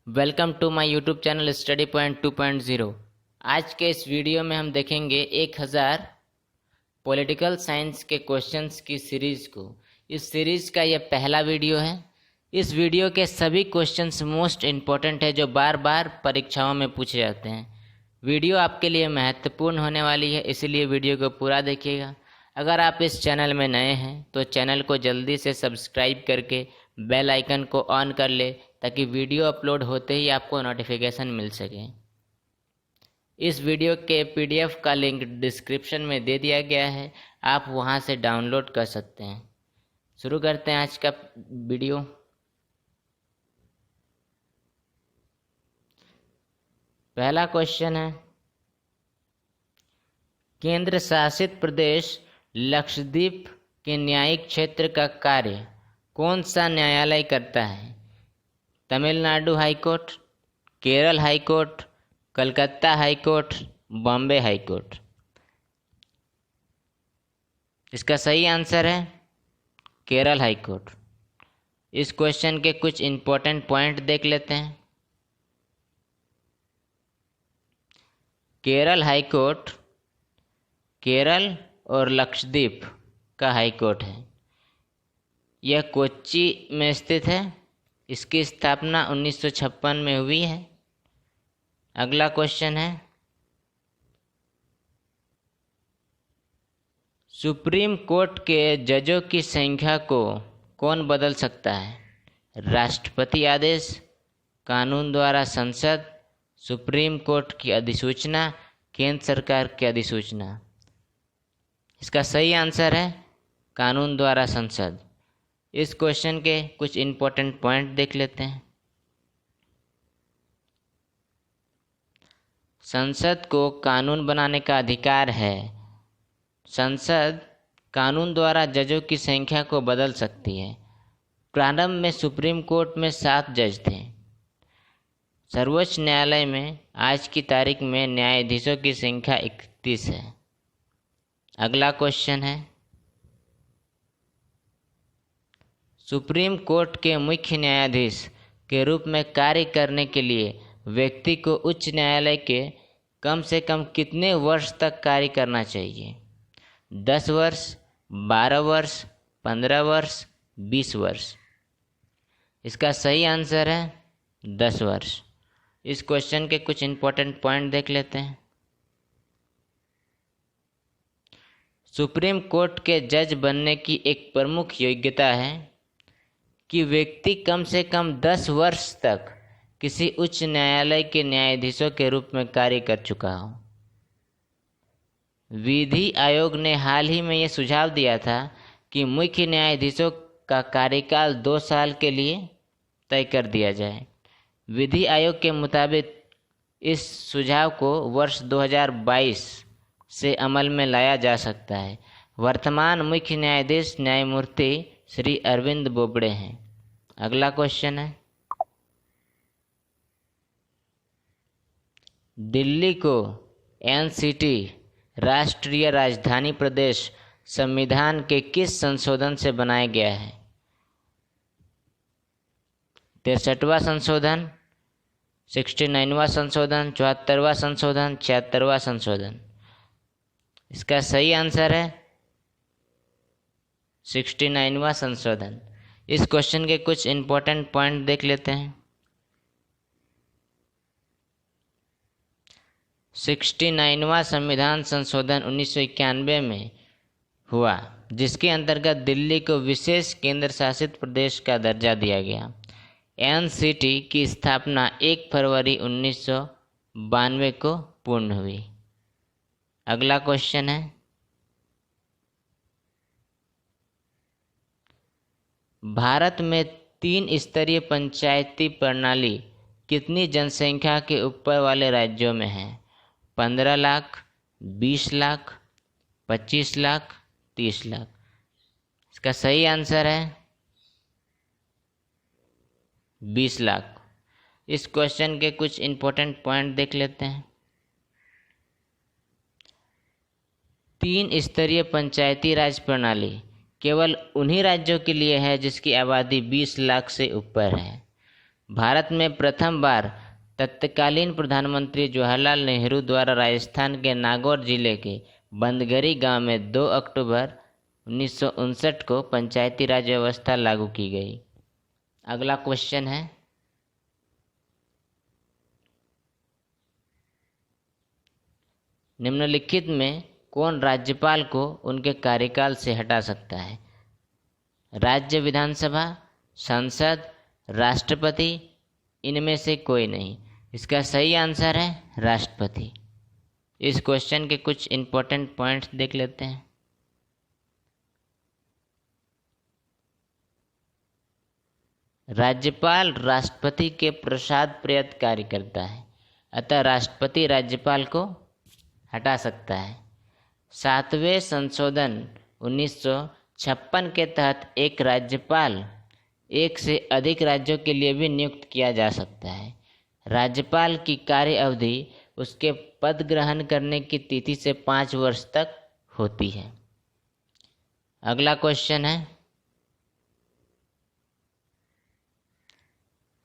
Welcome to my YouTube channel study point 2.0। आज के इस वीडियो में हम देखेंगे 1000 पॉलिटिकल साइंस के क्वेश्चंस की सीरीज़ को। इस सीरीज़ का यह पहला वीडियो है। इस वीडियो के सभी क्वेश्चंस मोस्ट इम्पॉर्टेंट है जो बार बार परीक्षाओं में पूछे जाते हैं। वीडियो आपके लिए महत्वपूर्ण होने वाली है, इसलिए वीडियो को पूरा देखिएगा। अगर आप इस चैनल में नए हैं तो चैनल को जल्दी से सब्सक्राइब करके बेल आइकन को ऑन कर ले ताकि वीडियो अपलोड होते ही आपको नोटिफिकेशन मिल सके। इस वीडियो के पीडीएफ का लिंक डिस्क्रिप्शन में दे दिया गया है, आप वहां से डाउनलोड कर सकते हैं। शुरू करते हैं आज का वीडियो। पहला क्वेश्चन है, केंद्र शासित प्रदेश लक्षद्वीप के न्यायिक क्षेत्र का कार्य कौन सा न्यायालय करता है? Tamil Nadu high court, Kerala high court, Calcutta high court, Bombay high court. इसका सही आंसर है केरल हाई कोर्ट। इस क्वेश्चन के कुछ इंपॉर्टेंट पॉइंट देख लेते हैं। केरल हाई कोर्ट केरल और लक्षद्वीप का हाई कोर्ट है। यह कोच्चि में स्थित है। इसकी स्थापना 1956 में हुई है। अगला क्वेश्चन है, सुप्रीम कोर्ट के जजों की संख्या को कौन बदल सकता है? राष्ट्रपति आदेश, कानून द्वारा संसद, सुप्रीम कोर्ट की अधिसूचना, केंद्र सरकार की अधिसूचना। इसका सही आंसर है कानून द्वारा संसद। इस क्वेश्चन के कुछ इंपॉर्टेंट पॉइंट देख लेते हैं। संसद को कानून बनाने का अधिकार है। संसद कानून द्वारा जजों की संख्या को बदल सकती है। प्रारंभ में सुप्रीम कोर्ट में 7 जज थे। सर्वोच्च न्यायालय में आज की तारीख में न्यायाधीशों की संख्या 31 है। अगला क्वेश्चन है, सुप्रीम कोर्ट के मुख्य न्यायाधीश के रूप में कार्य करने के लिए व्यक्ति को उच्च न्यायालय के कम से कम कितने वर्ष तक कार्य करना चाहिए? 10 वर्ष, 12 वर्ष, 15 वर्ष, 20 वर्ष। इसका सही आंसर है 10 वर्ष। इस क्वेश्चन के कुछ इंपॉर्टेंट पॉइंट देख लेते हैं। सुप्रीम कोर्ट के जज बनने की एक प्रमुख योग्यता है कि व्यक्ति कम से कम 10 वर्ष तक किसी उच्च न्यायालय के न्यायाधीशों के रूप में कार्य कर चुका हो। विधि आयोग ने हाल ही में यह सुझाव दिया था कि मुख्य न्यायाधीशों का कार्यकाल 2 साल के लिए तय कर दिया जाए। विधि आयोग के मुताबिक इस सुझाव को वर्ष 2022 से अमल में लाया जा सकता है। वर्तमान मुख्य न्यायाधीश न्यायमूर्ति श्री अरविंद बोबड़े हैं। अगला क्वेश्चन है, दिल्ली को एनसीटी राष्ट्रीय राजधानी प्रदेश संविधान के किस संशोधन से बनाया गया है? 63वां संशोधन, 69वां संशोधन, 74वां संशोधन, 76वां संशोधन। इसका सही आंसर है 69वां संशोधन। इस क्वेश्चन के कुछ इंपॉर्टेंट पॉइंट देख लेते हैं। 69वां संविधान संशोधन 1991 में हुआ, जिसके अंतर्गत दिल्ली को विशेष केंद्र शासित प्रदेश का दर्जा दिया गया। एनसीटी की स्थापना 1 फरवरी 1992 को पूर्ण हुई। अगला क्वेश्चन है, भारत में 3 स्तरीय पंचायती प्रणाली कितनी जनसंख्या के ऊपर वाले राज्यों में है? 15 लाख, 20 लाख, 25 लाख, 30 लाख। इसका सही आंसर है 20 लाख। इस क्वेश्चन के कुछ इंपॉर्टेंट पॉइंट देख लेते हैं। 3 स्तरीय पंचायती राज प्रणाली केवल उन्हीं राज्यों के लिए है जिसकी आबादी 20 लाख से ऊपर है। भारत में प्रथम बार तत्कालीन प्रधानमंत्री जवाहरलाल नेहरू द्वारा राजस्थान के नागौर जिले के बंदगरी गांव में 2 अक्टूबर 1959 को पंचायती राज व्यवस्था लागू की गई। अगला क्वेश्चन है, निम्नलिखित में कौन राज्यपाल को उनके कार्यकाल से हटा सकता है? राज्य विधानसभा, संसद, राष्ट्रपति, इनमें से कोई नहीं। इसका सही आंसर है राष्ट्रपति। इस क्वेश्चन के कुछ इंपॉर्टेंट पॉइंट्स देख लेते हैं। राज्यपाल राष्ट्रपति के प्रसाद प्रयत कार्य करता है, अतः राष्ट्रपति राज्यपाल को हटा सकता है। 7वें संशोधन 1956 के तहत एक राज्यपाल एक से अधिक राज्यों के लिए भी नियुक्त किया जा सकता है। राज्यपाल की कार्य अवधि उसके पद ग्रहण करने की तिथि से 5 वर्ष तक होती है। अगला क्वेश्चन है,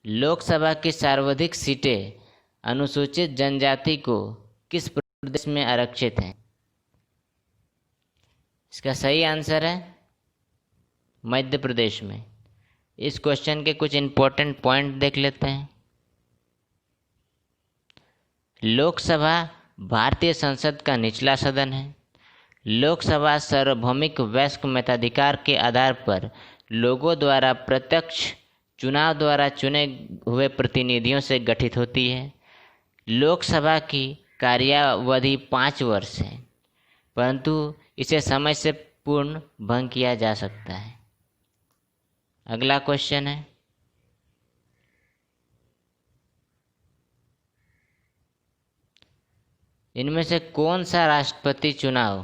लोकसभा की सर्वाधिक सीटें अनुसूचित जनजाति को किस प्रदेश में आरक्षित हैं? इसका सही आंसर है मध्य प्रदेश में। इस क्वेश्चन के कुछ इंपॉर्टेंट पॉइंट देख लेते हैं। लोकसभा भारतीय संसद का निचला सदन है। लोकसभा सार्वभौमिक वयस्क मताधिकार के आधार पर लोगों द्वारा प्रत्यक्ष चुनाव द्वारा चुने हुए प्रतिनिधियों से गठित होती है। लोकसभा की कार्यावधि 5 वर्ष है, परंतु इसे समय से पूर्ण भंग किया जा सकता है। अगला क्वेश्चन है, इनमें से कौन सा राष्ट्रपति चुनाव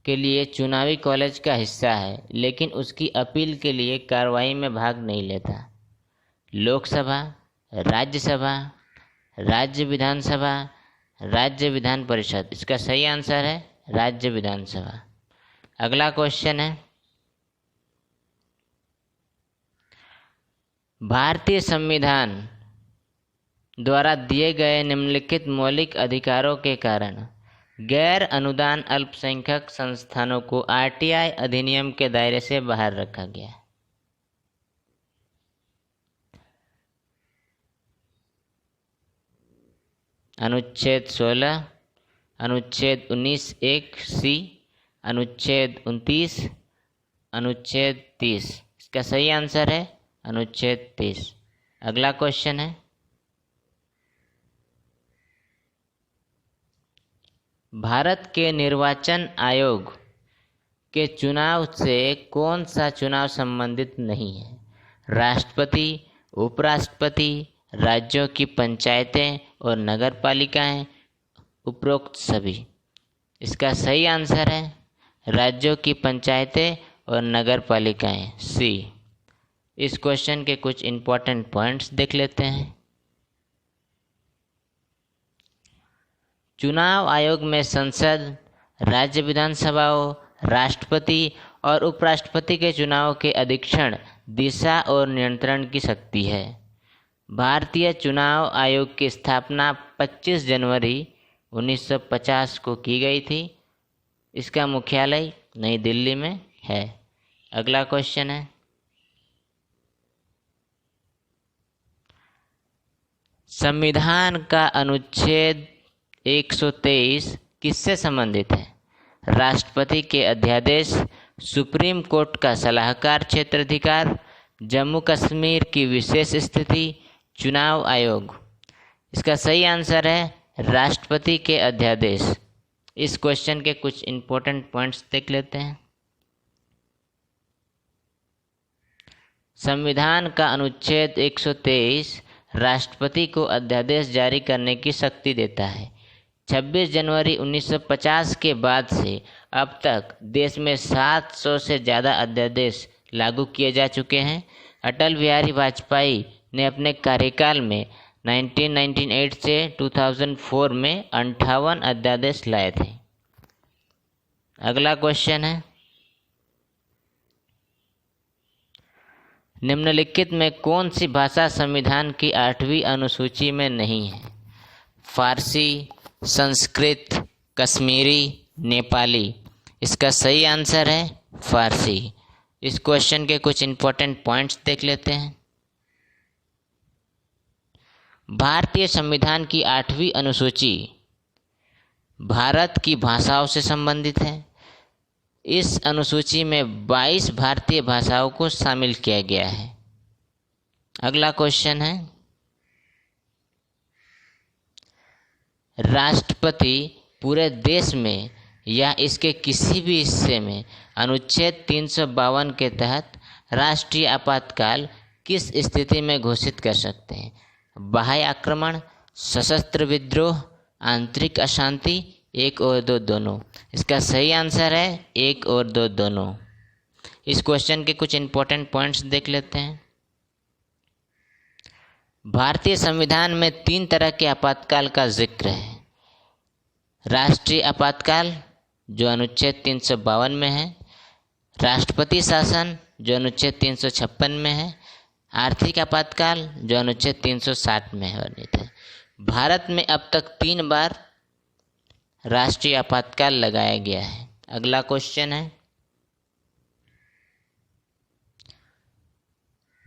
के लिए चुनावी कॉलेज का हिस्सा है लेकिन उसकी अपील के लिए कार्रवाई में भाग नहीं लेता? लोकसभा, राज्यसभा, राज्य विधानसभा, राज्य विधान परिषद। इसका सही आंसर है राज्य विधानसभा। अगला क्वेश्चन है, भारतीय संविधान द्वारा दिए गए निम्नलिखित मौलिक अधिकारों के कारण गैर अनुदान अल्पसंख्यक संस्थानों को आरटीआई अधिनियम के दायरे से बाहर रखा गया। अनुच्छेद 16, अनुच्छेद 19(1)(c), अनुच्छेद 29, अनुच्छेद 30। इसका सही आंसर है अनुच्छेद 30। अगला क्वेश्चन है, भारत के निर्वाचन आयोग के चुनाव से कौन सा चुनाव संबंधित नहीं है? राष्ट्रपति, उपराष्ट्रपति, राज्यों की पंचायतें और नगरपालिकाएं, उपरोक्त सभी। इसका सही आंसर है राज्यों की पंचायतें और नगरपालिकाएं, सी। इस क्वेश्चन के कुछ इंपॉर्टेंट पॉइंट्स देख लेते हैं। चुनाव आयोग में संसद, राज्य विधानसभाओं, राष्ट्रपति और उपराष्ट्रपति के चुनाव के अधीक्षण, दिशा और नियंत्रण की शक्ति है। भारतीय चुनाव आयोग की स्थापना 25 जनवरी 1950 को की गई थी। इसका मुख्यालय नई दिल्ली में है। अगला क्वेश्चन है, संविधान का अनुच्छेद 123 किससे संबंधित है? राष्ट्रपति के अध्यादेश, सुप्रीम कोर्ट का सलाहकार क्षेत्राधिकार, जम्मू कश्मीर की विशेष स्थिति, चुनाव आयोग। इसका सही आंसर है राष्ट्रपति के अध्यादेश। इस क्वेश्चन के कुछ इंपॉर्टेंट पॉइंट्स देख लेते हैं। संविधान का अनुच्छेद 123 राष्ट्रपति को अध्यादेश जारी करने की शक्ति देता है। 26 जनवरी 1950 के बाद से अब तक देश में 700 से ज़्यादा अध्यादेश लागू किए जा चुके हैं। अटल बिहारी वाजपेयी ने अपने कार्यकाल में 1998 से 2004 में 58 अध्यादेश लाए थे। अगला क्वेश्चन है, निम्नलिखित में कौन सी भाषा संविधान की 8वीं अनुसूची में नहीं है? फारसी, संस्कृत, कश्मीरी, नेपाली। इसका सही आंसर है फारसी। इस क्वेश्चन के कुछ इंपॉर्टेंट पॉइंट्स देख लेते हैं। भारतीय संविधान की 8वीं अनुसूची भारत की भाषाओं से संबंधित है। इस अनुसूची में 22 भारतीय भाषाओं को शामिल किया गया है। अगला क्वेश्चन है, राष्ट्रपति पूरे देश में या इसके किसी भी हिस्से में अनुच्छेद 352 के तहत राष्ट्रीय आपातकाल किस स्थिति में घोषित कर सकते हैं? बाह्य आक्रमण, सशस्त्र विद्रोह, आंतरिक अशांति, एक और दो दोनों। इसका सही आंसर है एक और दो दोनों। इस क्वेश्चन के कुछ इंपॉर्टेंट पॉइंट्स देख लेते हैं। भारतीय संविधान में 3 तरह के आपातकाल का जिक्र है। राष्ट्रीय आपातकाल जो अनुच्छेद 352 में है, राष्ट्रपति शासन जो अनुच्छेद 356 में है, आर्थिक आपातकाल जो अनुच्छेद 360 में वर्णित है। भारत में अब तक 3 बार राष्ट्रीय आपातकाल लगाया गया है। अगला क्वेश्चन है,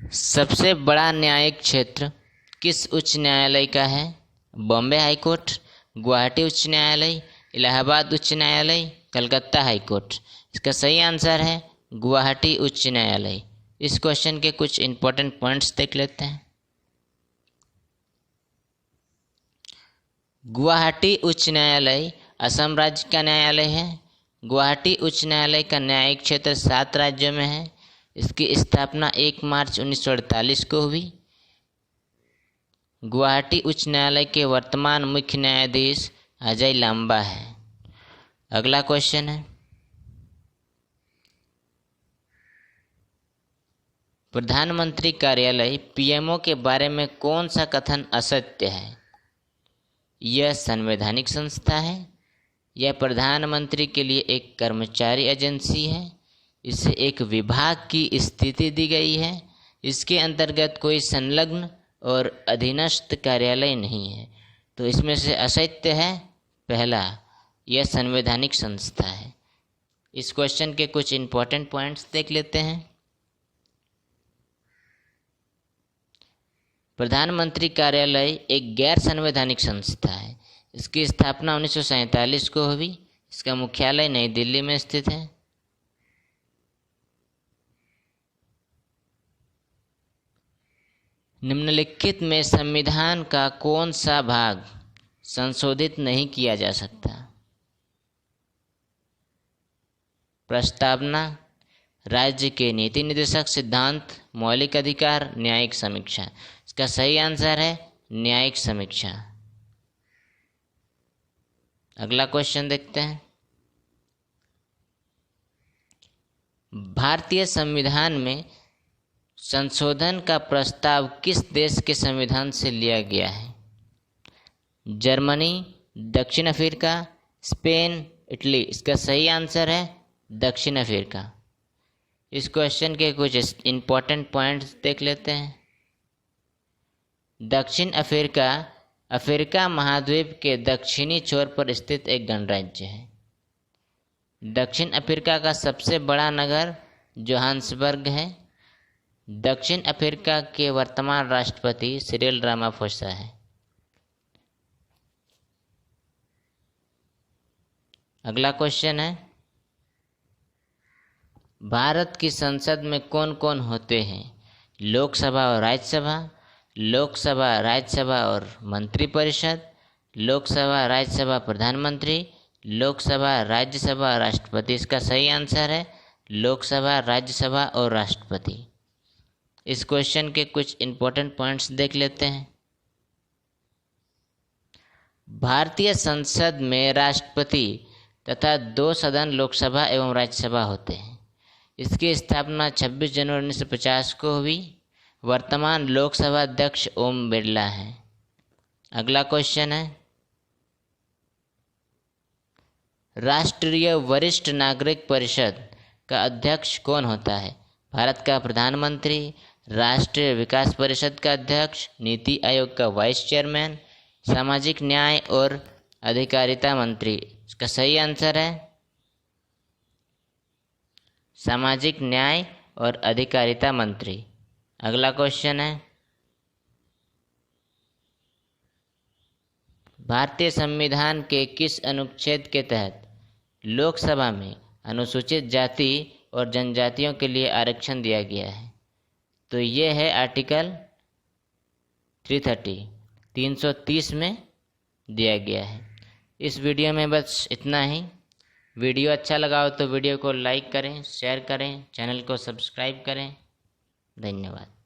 सबसे बड़ा न्यायिक क्षेत्र किस उच्च न्यायालय का है? बॉम्बे हाई कोर्ट, गुवाहाटी उच्च न्यायालय, इलाहाबाद उच्च न्यायालय, कलकत्ता हाई कोर्ट। इसका सही आंसर है गुवाहाटी उच्च न्यायालय। इस क्वेश्चन के कुछ इंपॉर्टेंट पॉइंट्स देख लेते हैं। गुवाहाटी उच्च न्यायालय असम राज्य का न्यायालय है। गुवाहाटी उच्च न्यायालय का न्यायिक क्षेत्र 7 राज्यों में है। इसकी स्थापना 1 मार्च 1948 को हुई। गुवाहाटी उच्च न्यायालय के वर्तमान मुख्य न्यायाधीश अजय लांबा है। अगला क्वेश्चन है, प्रधानमंत्री कार्यालय पीएमओ के बारे में कौन सा कथन असत्य है? यह संवैधानिक संस्था है, यह प्रधानमंत्री के लिए एक कर्मचारी एजेंसी है, इसे एक विभाग की स्थिति दी गई है, इसके अंतर्गत कोई संलग्न और अधीनस्थ कार्यालय नहीं है। तो इसमें से असत्य है पहला, यह संवैधानिक संस्था है। इस क्वेश्चन के कुछ इंपॉर्टेंट पॉइंट्स देख लेते हैं। प्रधानमंत्री कार्यालय एक गैर संवैधानिक संस्था है। इसकी स्थापना 1947 को हुई। इसका मुख्यालय नई दिल्ली में स्थित है। निम्नलिखित में संविधान का कौन सा भाग संशोधित नहीं किया जा सकता? प्रस्तावना, राज्य के नीति निर्देशक सिद्धांत, मौलिक अधिकार, न्यायिक समीक्षा। इसका सही आंसर है न्यायिक समीक्षा। अगला क्वेश्चन देखते हैं, भारतीय संविधान में संशोधन का प्रस्ताव किस देश के संविधान से लिया गया है? जर्मनी, दक्षिण अफ्रीका, स्पेन, इटली। इसका सही आंसर है दक्षिण अफ्रीका। इस क्वेश्चन के कुछ इंपॉर्टेंट पॉइंट्स देख लेते हैं। दक्षिण अफ्रीका अफ्रीका महाद्वीप के दक्षिणी छोर पर स्थित एक गणराज्य है। दक्षिण अफ्रीका का सबसे बड़ा नगर जोहान्सबर्ग है। दक्षिण अफ्रीका के वर्तमान राष्ट्रपति सिरिल रामाफोसा है। अगला क्वेश्चन है, भारत की संसद में कौन कौन होते हैं? लोकसभा और राज्यसभा, लोकसभा, राज्यसभा और मंत्रिपरिषद, लोकसभा, राज्यसभा, प्रधानमंत्री, लोकसभा, राज्यसभा, राष्ट्रपति। इसका सही आंसर है लोकसभा, राज्यसभा और राष्ट्रपति। इस क्वेश्चन के कुछ इंपॉर्टेंट पॉइंट्स देख लेते हैं। भारतीय संसद में राष्ट्रपति तथा 2 सदन लोकसभा एवं राज्यसभा होते हैं। इसकी स्थापना 26 जनवरी 1950 को हुई। वर्तमान लोकसभा अध्यक्ष ओम बिरला हैं। अगला क्वेश्चन है, राष्ट्रीय वरिष्ठ नागरिक परिषद का अध्यक्ष कौन होता है? भारत का प्रधानमंत्री, राष्ट्रीय विकास परिषद का अध्यक्ष, नीति आयोग का वाइस चेयरमैन, सामाजिक न्याय और अधिकारिता मंत्री। इसका सही आंसर है सामाजिक न्याय और अधिकारिता मंत्री। अगला क्वेश्चन है, भारतीय संविधान के किस अनुच्छेद के तहत लोकसभा में अनुसूचित जाति और जनजातियों के लिए आरक्षण दिया गया है? तो ये है आर्टिकल 330 में दिया गया है। इस वीडियो में बस इतना ही। वीडियो अच्छा लगा हो तो वीडियो को लाइक करें, शेयर करें, चैनल को सब्सक्राइब करें। धन्यवाद।